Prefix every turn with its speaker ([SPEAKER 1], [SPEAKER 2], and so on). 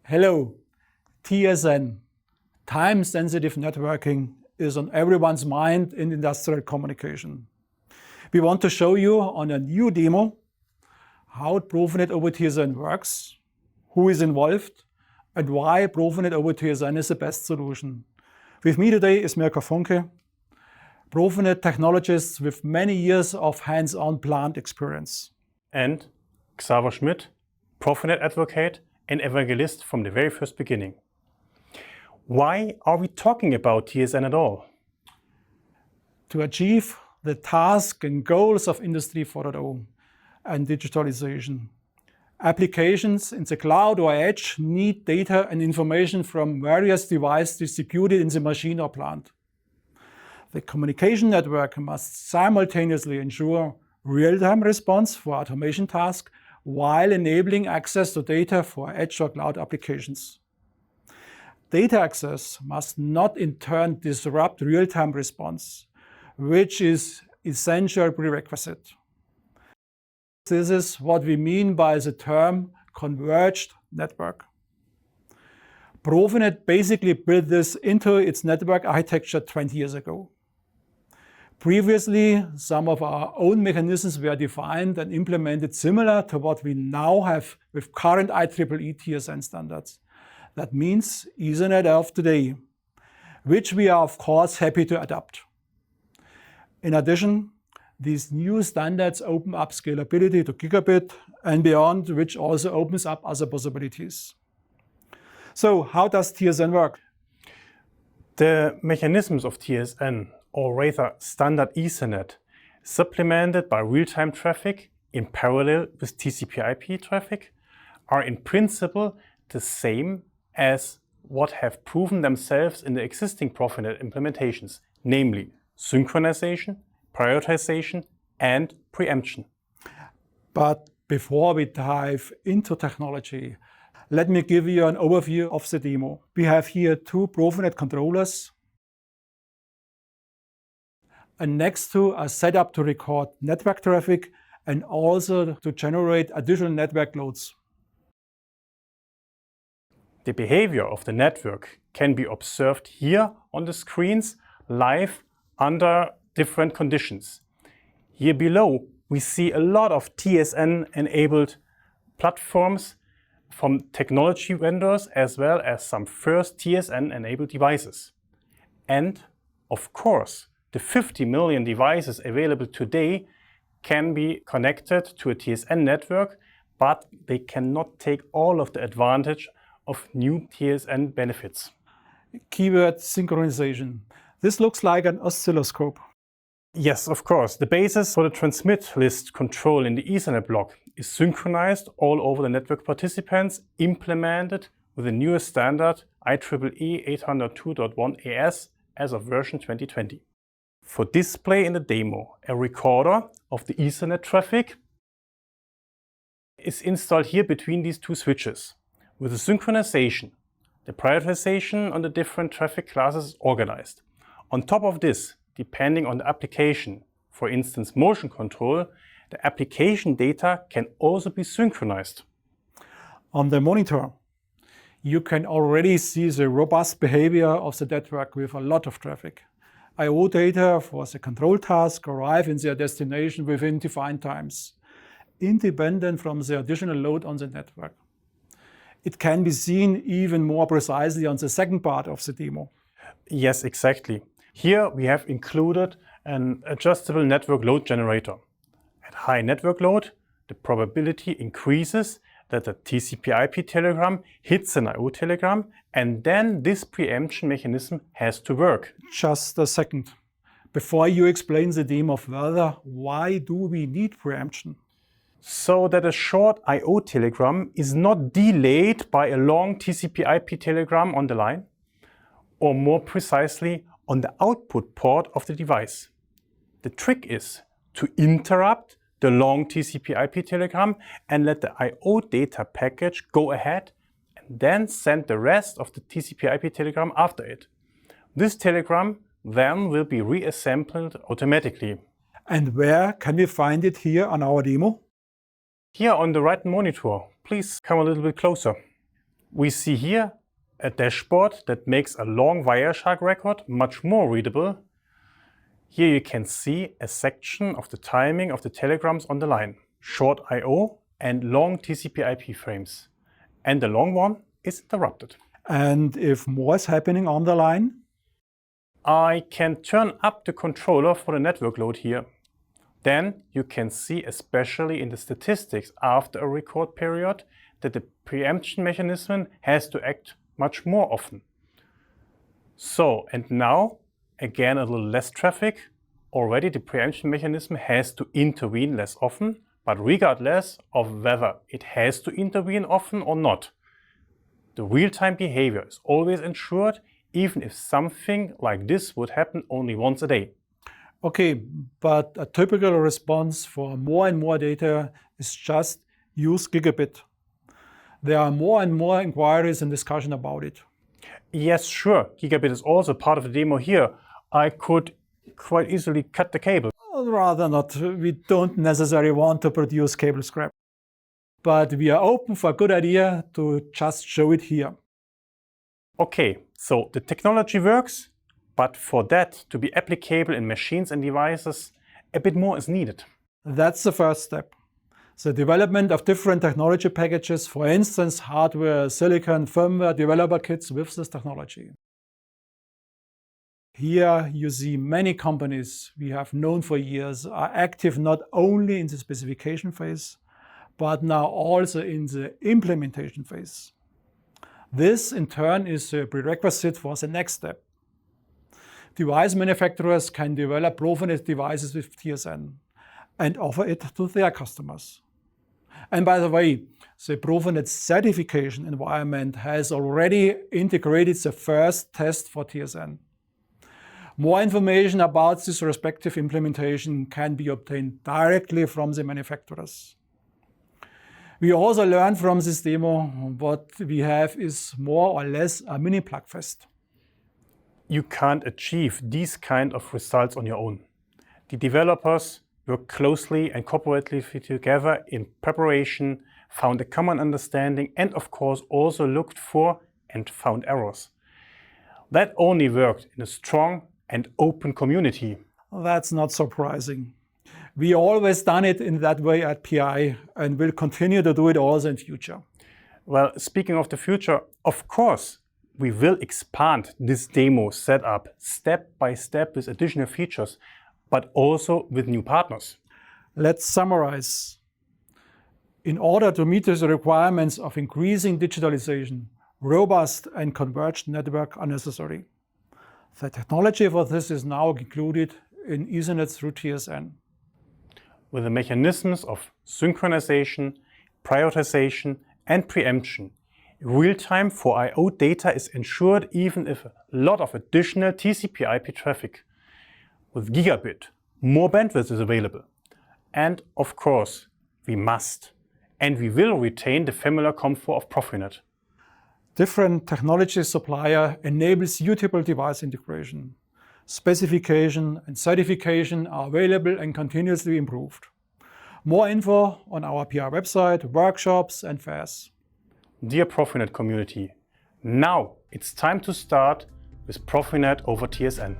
[SPEAKER 1] Hello, TSN, time-sensitive networking, is on everyone's mind in industrial communication. We want to show you on a new demo how PROFINET over TSN works, who is involved, and why PROFINET over TSN is the best solution. With me today is Mirka Funke, PROFINET technologist with many years of hands-on plant experience.
[SPEAKER 2] And Xaver Schmidt, PROFINET advocate and evangelist from the very first beginning. Why are we talking about TSN at all?
[SPEAKER 1] To achieve the tasks and goals of Industry 4.0 and digitalization, applications in the cloud or edge need data and information from various devices distributed in the machine or plant. The communication network must simultaneously ensure real-time response for automation tasks while enabling access to data for edge or cloud applications. Data access must not in turn disrupt real-time response, which is essential prerequisite. This is what we mean by the term converged network. PROFINET basically built this into its network architecture 20 years ago. Previously, some of our own mechanisms were defined and implemented similar to what we now have with current IEEE TSN standards. That means Ethernet of today, which we are of course happy to adopt. In addition, these new standards open up scalability to gigabit and beyond, which also opens up other possibilities. So how does TSN work?
[SPEAKER 2] The mechanisms of TSN, or rather standard Ethernet, supplemented by real-time traffic in parallel with TCP/IP traffic, are in principle the same as what have proven themselves in the existing PROFINET implementations, namely synchronization, prioritization, and preemption.
[SPEAKER 1] But before we dive into technology, let me give you an overview of the demo. We have here two PROFINET controllers, and next to a setup to record network traffic and also to generate additional network loads.
[SPEAKER 2] The behavior of the network can be observed here on the screens live under different conditions. Here below we see a lot of TSN-enabled platforms from technology vendors as well as some first TSN-enabled devices. And of course, the 50 million devices available today can be connected to a TSN network, but they cannot take all of the advantage of new TSN benefits.
[SPEAKER 1] Keyword synchronization. This looks like an oscilloscope.
[SPEAKER 2] Yes, of course. The basis for the transmit list control in the Ethernet block is synchronized all over the network participants, implemented with the newest standard IEEE 802.1 AS as of version 2020. For display in the demo, a recorder of the Ethernet traffic is installed here between these two switches. With the synchronization, the prioritization on the different traffic classes is organized. On top of this, depending on the application, for instance motion control, the application data can also be synchronized.
[SPEAKER 1] On the monitor, you can already see the robust behavior of the network with a lot of traffic. I/O data for the control task arrive in their destination within defined times, independent from the additional load on the network. It can be seen even more precisely on the second part of the demo.
[SPEAKER 2] Yes, exactly. Here we have included an adjustable network load generator. At high network load, the probability increases that the TCP/IP telegram hits an I/O telegram, and then this preemption mechanism has to work.
[SPEAKER 1] Just a second. Before you explain the demo further, why do we need preemption?
[SPEAKER 2] So that a short I/O telegram is not delayed by a long TCP/IP telegram on the line, or more precisely, on the output port of the device. The trick is to interrupt the long TCP/IP telegram and let the I/O data package go ahead and then send the rest of the TCP/IP telegram after it. This telegram then will be reassembled automatically.
[SPEAKER 1] And where can we find it here on our demo?
[SPEAKER 2] Here on the right monitor, please come a little bit closer. We see here a dashboard that makes a long Wireshark record much more readable. Here you can see a section of the timing of the telegrams on the line, short I/O and long TCP/IP frames. And the long one is interrupted.
[SPEAKER 1] And if more is happening on the line?
[SPEAKER 2] I can turn up the controller for the network load here. Then you can see, especially in the statistics after a record period, that the preemption mechanism has to act much more often. So, and now, again a little less traffic. Already the preemption mechanism has to intervene less often, but regardless of whether it has to intervene often or not, the real-time behavior is always ensured, even if something like this would happen only once a day.
[SPEAKER 1] Okay, but a typical response for more and more data is just use gigabit. There are more and more inquiries and discussion about it.
[SPEAKER 2] Yes, sure, gigabit is also part of the demo here. I could quite easily cut the cable.
[SPEAKER 1] Rather not. We don't necessarily want to produce cable scrap. But we are open for a good idea to just show it here.
[SPEAKER 2] Okay, so the technology works, but for that to be applicable in machines and devices, a bit more is needed.
[SPEAKER 1] That's the first step. The development of different technology packages, for instance, hardware, silicon, firmware, developer kits with this technology. Here you see many companies we have known for years are active not only in the specification phase, but now also in the implementation phase. This in turn is a prerequisite for the next step. Device manufacturers can develop PROFINET devices with TSN and offer it to their customers. And by the way, the PROFINET certification environment has already integrated the first test for TSN. More information about this respective implementation can be obtained directly from the manufacturers. We also learned from this demo what we have is more or less a mini plugfest.
[SPEAKER 2] You can't achieve these kind of results on your own. The developers work closely and cooperatively together in preparation, found a common understanding, and of course also looked for and found errors. That only worked in a strong and open community.
[SPEAKER 1] That's not surprising. We always done it in that way at PI and will continue to do it also in future.
[SPEAKER 2] Well, speaking of the future, of course, we will expand this demo setup step by step with additional features, but also with new partners.
[SPEAKER 1] Let's summarize. In order to meet the requirements of increasing digitalization, robust and converged network are necessary. The technology for this is now included in Ethernet through TSN.
[SPEAKER 2] With the mechanisms of synchronization, prioritization, and preemption, real-time for I/O data is ensured even if a lot of additional TCP/IP traffic. With gigabit, more bandwidth is available. And of course, we must and we will retain the familiar comfort of PROFINET.
[SPEAKER 1] Different technology supplier enables suitable device integration. Specification and certification are available and continuously improved. More info on our PR website, workshops and fairs.
[SPEAKER 2] Dear PROFINET community, now it's time to start with PROFINET over TSN.